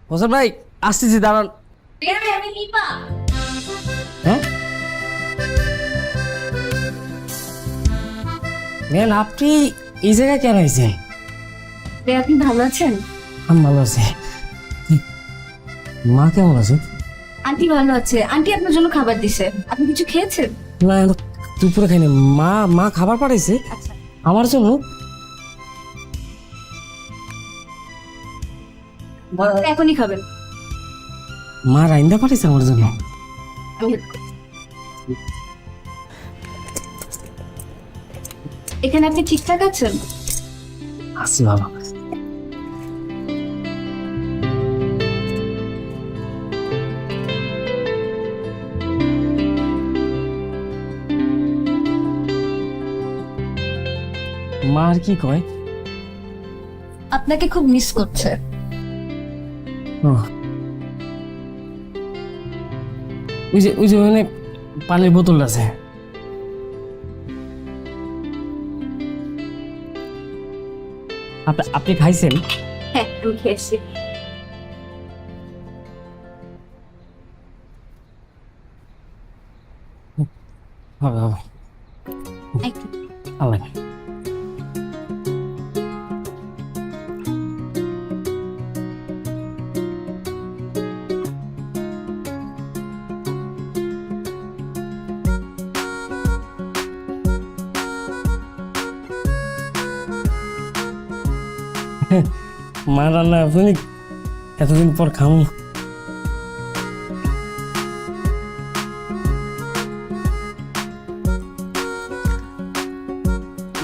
হোসেন ভাই আসতেছি, দাঁড়ান। আমি নিপা। হ্যাঁ ম্যান, আপনি এই জায়গায় কেন হয়েছে? আপনি ভালো আছেন? আমি ভালো আছি। মা কেমন আছে? আন্টি ভালো আছে। আন্টি আপনার জন্য খাবার দিছে, আপনি কিছু খেয়েছেন? না, আমি তো দুপুরে খাইনি। মা মা খাবার পাঠাইছে আচ্ছা, আমার জন্য। এখনই খাবেন। মা রাইন্দা পাঠাইছে আমার জন্য। আমি help করছি। এখানে আপনি ঠিকঠাক আছেন? আসি বাবা। মা আর কি কয়? আপনাকে খুব মিস করছে। ও, ওই যে ওখানে পানির বোতল আছে। আপনি খাইছেন? হ্যাঁ, আমি খেয়েছি। হবে হবে। একটু। আল্লাহ। মা রান্না আপনি এতদিন পর খামু।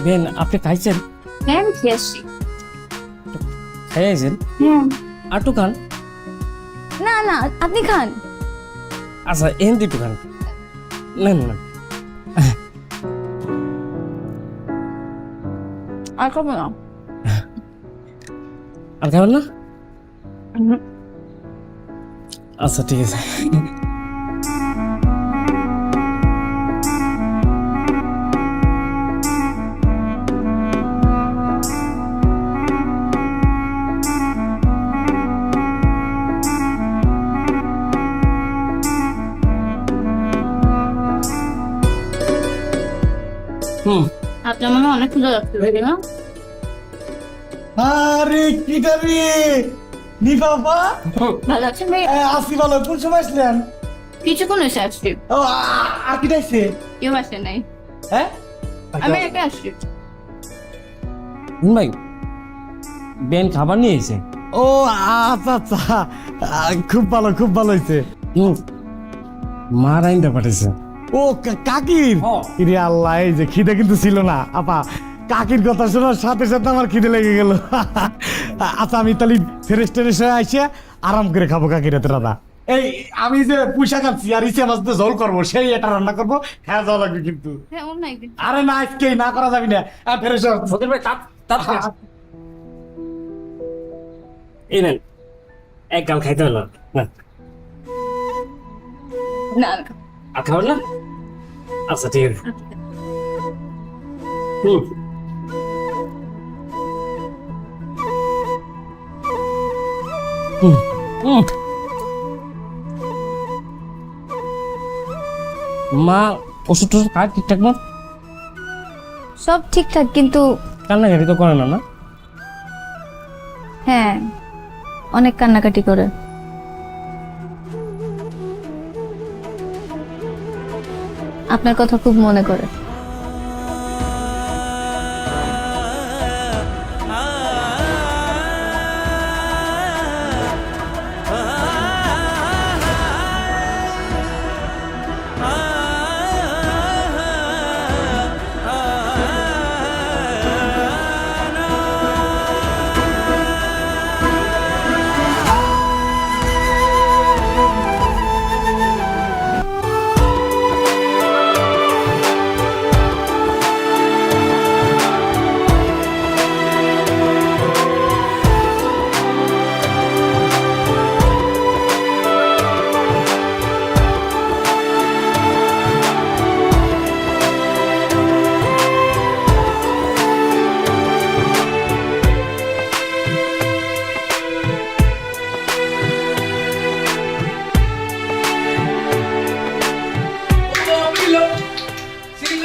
বেন, আপনি খাইছেন? হ্যাঁ, আমি খেয়েছি। খাইছেন? হ্যাঁ। আটু খান। না না, আপনি খান। আচ্ছা, এন দিটু খান। না না, আর খাবো না। আর খাবেন না? আচ্ছা ঠিক আছে। হুম। আপনার মনে হয় অনেক ক্ষুধা লাগছে, তাই না? আরে কি করি নি বাবা? ভালো আছেন ভাই? আসি ভালো, কোন সময় আসলেন? কিছুক্ষণ এসে আসছি। ও আর কি দেখছে? কেউ আসে নাই, হ্যাঁ আমি একা আসছি। ভাই, বেন খাবার নিয়ে এসে। ও আচ্ছা আচ্ছা, খুব ভালো খুব ভালো হয়েছে। মা রাইন্দা পাঠাইছে। ও কাকির? ইরে আল্লাহ, এই যে খিদে কিন্তু ছিল না আপা, কাকির কথা শোনার সাথে সাথে আমার খিদে লেগে গেল। আচ্ছা, আমি তাহলে ফ্রেশ ট্রেশ হয়ে আইসে আরাম করে খাবো কাকির হাতে রান্না। এই আমি যে পুঁইশা খাচ্ছি আর ইসে মাছ দিয়ে ঝোল করবো, সেই এটা রান্না করবো, খাওয়া যাওয়া লাগবে কিন্তু। হ্যাঁ, অন্য একদিন। আরে না, আজকেই না করা যাবি না। ফ্রেশ হোসেন ভাই, এই নেন, এক গাল খাইতে হলো না। না না। আর খাবেন না? আচ্ছা ঠিক আছে। হুম। হুম, হুম। মা ওষুধ টষুধ খায় ঠিকঠাক না? সব ঠিকঠাক, কিন্তু কান্নাকাটি তো করে না, না? হ্যাঁ, অনেক কান্নাকাটি করে। আপনার কথা খুব মনে করে।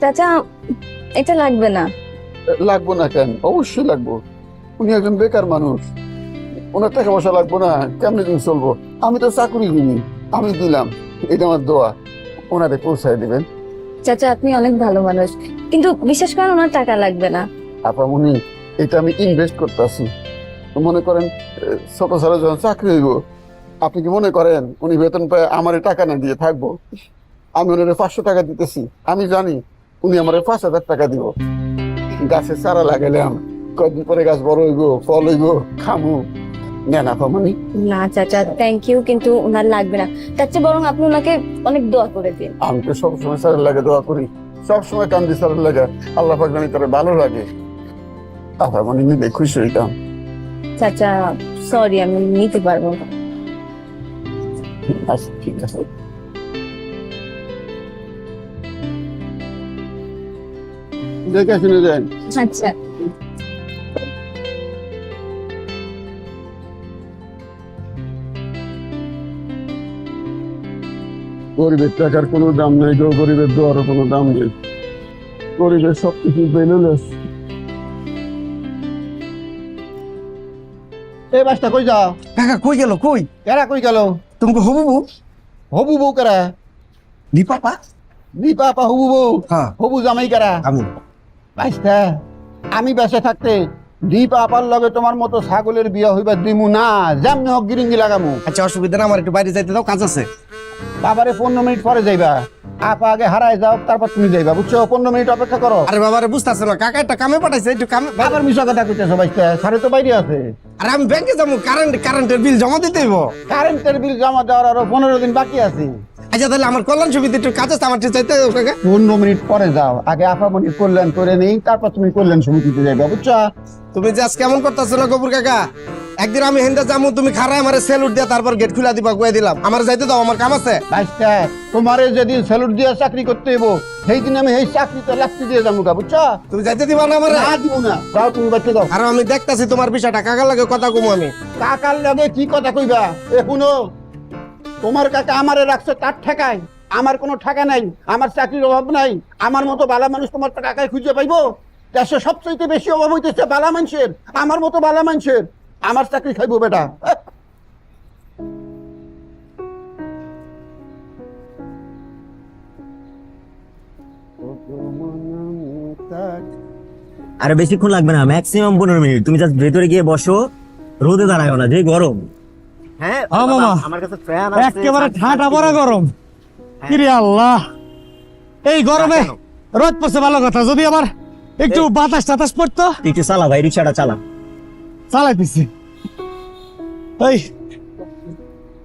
চাচা এটা লাগবে না। লাগবো না কেন? অবশ্যই লাগবো। উনি একজন বেকার মানুষ, ওনার টাকা পয়সা লাগবো না? কেমনে দিন চলবো? আমি তো চাকরি দিইনি, আমি দিলাম, এটা আমার দোয়া, ওনারে পৌঁছায় দিবেন। চাচা আপনি অনেক ভালো মানুষ, কিন্তু বিশেষ করে ওনার টাকা লাগবে না। আপনার উনি এটা আমি ইনভেস্ট করতেছি। মনে করেন ছোট ছেলে যখন চাকরি হইব, আপনি কি মনে করেন উনি বেতন পায় আমার টাকা না দিয়ে থাকবো? আমি ওনারে 500 টাকা দিতেছি, আমি জানি উনি আমার 5,000 টাকা দিব। গাছে চারা লাগাইলাম, কদিন পরে গাছ বড় হইব, ফল হইব, খামু। নেন আপামনি। না চাচা থ্যাংক ইউ, কিন্তু ওনার লাগবে না। তার চেয়ে বরং আপনি ওনাকে অনেক দোয়া করে দিন। আমি তো সবসময় স্যারের লাগে দোয়া করি, সবসময় কান্দি স্যারের লাগে, আল্লাহ পাক জানি তারা ভালো লাগে। আপামনি নিলে খুশি হইতাম। চাচা সরি, আমি নিতে পারবো না। আচ্ছা ঠিক আছে। দেখে শুনে যান। আচ্ছা গরিবের টাকার কোনো দাম নাই গো, গরিবের দোয়ারও কোনো দাম নেই। গরিবের সবকিছু বেলুলেস। এই বাসটা কই যাও? কাকা কই গেল? কই কেরা কই গেল? তোমাকে হবু বউ? হবু বউ কারা? দীপাপা? দীপা আপা হবু বউ? হ্যাঁ হবু জামাই কারা? আমি। বাসটা আমি বেঁচে থাকতে দীপা আপার লগে তোমার মতো ছাগলের বিয়া হইবা দিমু না, যেমনি হোক গিরিঙ্গি লাগামু। আচ্ছা অসুবিধা না, আমার একটু বাইরে যাইতে দাও, কাজ আছে। বাবারে 15 মিনিট পরে যাইবা, আপা আগে হারায় যাও, তারপর তুমি যাইবা, বুঝছো? 15 মিনিট অপেক্ষা করো। আরে বাবারে বুঝতেছ না, কাকা একটা কামে পাঠাইছে, একটু কামে। বাবার মিশা কথা কইতেছো বাইস্তা, সারে তো বাইরে আছে। আরে আমি ব্যাংকে যাবো, কারেন্টের বিল জমা দিতে হইব। কারেন্টের বিল জমা দেওয়ার আরো 15 দিন বাকি আছে। আচ্ছা তাহলে আমার কল্যাণ সুবিধা একটু কাজ আছে, আমার চাইতে কাকা। 15 মিনিট পরে যাও, আগে আপা মনির কল্যাণ করে নেই, তারপর তুমি কল্যাণ সমিতিতে যাইবা, বুঝছো? তুমি যে আজ কেমন করতেছো না গবুর কাকা? একদিন আমি হেন্দা যাবো, তুমি খারায় আমার স্যালুট দিয়া তারপর গেট খুলা দিবা, কয়ে দিলাম। আমার যাইতে দাও, আমার কাম আছে। বাইস্তা তোমারে যেদিন স্যালুট দিয়ে চাকরি করতে হইব, সেই দিন আমি এই চাকরিতে লাগতে দিয়ে যাবো, বুঝছো? তুমি যাইতে দিবা না আমার? না দিব না, যাও তুমি বাচ্চা দাও। আর আমি দেখতাছি তোমার বিষয়টা, কাকার লাগে কথা কমু আমি। কাকার লগে কি কথা কইবা? এ শুনো, তোমার কাকা আমারে রাখছে তার ঠেকায়, আমার কোনো ঠেকা নাই, আমার চাকরির অভাব নাই। আমার মতো বালা মানুষ তোমার কাকায় খুঁজে পাইবো? দেশে সবচেয়ে বেশি অভাব হইতেছে বালা মানুষের, আমার মতো বালা মানুষের। আমার চাকরি খাইবো বেটা। আরে বেশিক্ষণ লাগবে না, ম্যাক্সিমাম 15 মিনিট। তুমি জাস্ট ভেতরে গিয়ে বসো, রোদে দাঁড়ায়ও না, যে গরম। হ্যাঁ মামা, আমার কাছে ফ্যান আছে, একেবারে ঠাটা পড়া গরম। কিরে আল্লাহ, এই গরমে রোদ পড়ছে ভালো কথা, যদি আবার একটু বাতাস টাতাস পড়তো। তুই একটু চালা ভাই, রিক্সাটা চালা। চালাইতেছি, এই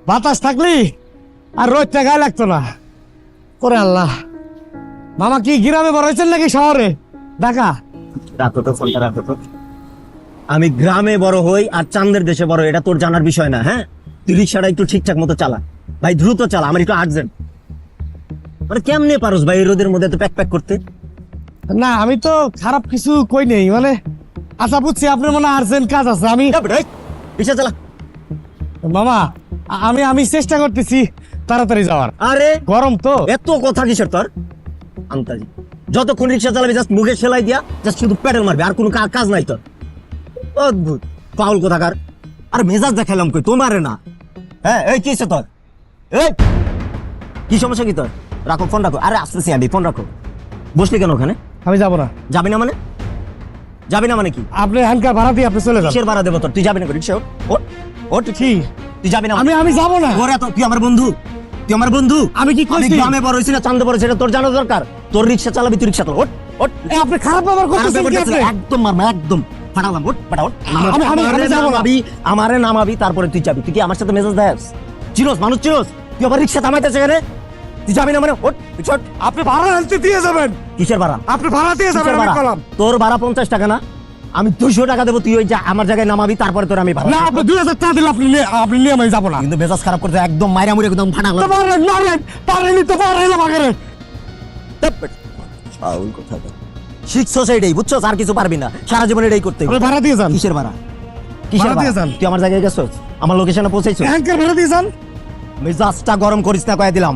বাতাস থাকলি আর রোদটা গায়ে লাগতো না। করে আল্লাহ, মামা কি গ্রামে বড় হয়েছেন নাকি শহরে? ঢাকা? রাখো তো ফোনটা, রাখো তো। আমি গ্রামে বড় হই আর চাঁদের দেশে বড়, এটা তোর জানার বিষয় না। হ্যাঁ তুই রিক্সাটা একটু ঠিকঠাক মতো চালা ভাই, দ্রুত চালা, আমার একটু আর্জেন্ট। মানে কেমনে পারোস ভাই এই রোদের মধ্যে তো প্যাক প্যাক করতে? না আমি তো খারাপ কিছু কই নেই, মানে আচ্ছা বুঝছি আপনার মনে আর্জেন্ট কাজ আছে। আমি রিক্সা চালা মামা, আমি চেষ্টা করতেছি তাড়াতাড়ি যাওয়ার। আরে গরম তো। এত কথা কিসের তোর? আন্তাজি যতক্ষণ রিক্সা চালাবি জাস্ট মুখে সেলাই দিয়া জাস্ট শুধু প্যাডেল মারবি, আর কোনো কাজ নাই তোর। অদ্ভুত পাউল কোথাকার। আর মেজাজ দেখালাম কই তোমারে না। হ্যাঁ এই কিসে তোর? এই কি সমস্যা কি তোর? রাখো ফোন, রাখো। আরে আসতেছি আমি, ফোন রাখো। বসলি কেন ওখানে? আমি যাবো না। যাবি না মানে? যাবি না মানে কি? আপনি হ্যান্ডকার ভাড়া দিয়ে আপনি চলে যান। কিসের ভাড়া দেবো তোর? তুই যাবি না? রিক্সা ওঠ, ওঠ। কি তুই যাবি না? আমি যাবো না। ওরে তো তুই আমার বন্ধু, তুই আমার বন্ধু। আমি কি করছি? গ্রামে বড় হইছি না চান্দে বড় হইছি, এটা তোর জানা দরকার। তোর রিক্সা চালাবি, তুই রিক্সা চালা। ওঠ, ওঠ। আপনি খারাপ ব্যবহার করতেছেন কি আপনি? একদম মারমা, একদম ফাটালাম। ওঠ বেটা, ওঠ। আমি যাবো না। আমারে নামাবি, তারপরে তুই যাবি। তুই কি আমার সাথে মেজাজ দেস? চিনোস, মানুষ চিনোস? তুই আবার রিক্সা থামাইতেছে এখানে? তুই যাবি না মানে? ওঠ, পিছট। আপনি ভাড়া আনতে দিয়ে যাবেন। কিসের ভাড়া? আপনি ভাড়া দিয়ে যাবেন। আমি কলাম তোর ভাড়া 50 টাকা না, আমি 200 টাকা দেবো। তুই ওই আমার জায়গায় নামাবি, তারপরে তোর আমি ভাড়া। না আপনি 2000 টাকা দিলে আপনি নিয়ে আমি যাবো না। কিন্তু মেজাজ খারাপ করতে একদম মাইরা মুড়ি একদম ফাটালাম। শিখছো সেইটাই, বুঝছো? আর কিছু পারবি না, সারা জীবন এটাই করতে হবে। ভাড়া দিয়ে যান। কিসের ভাড়া? কিসের ভাড়া দিয়ে ভাড়া? যান। তুই আমার জায়গায় গেছো, আমার লোকেশনে পৌঁছাইছো। হ্যান্ডকার ভাড়া দিয়ে যান। মেজাজটা গরম করিস না, কয়ে দিলাম।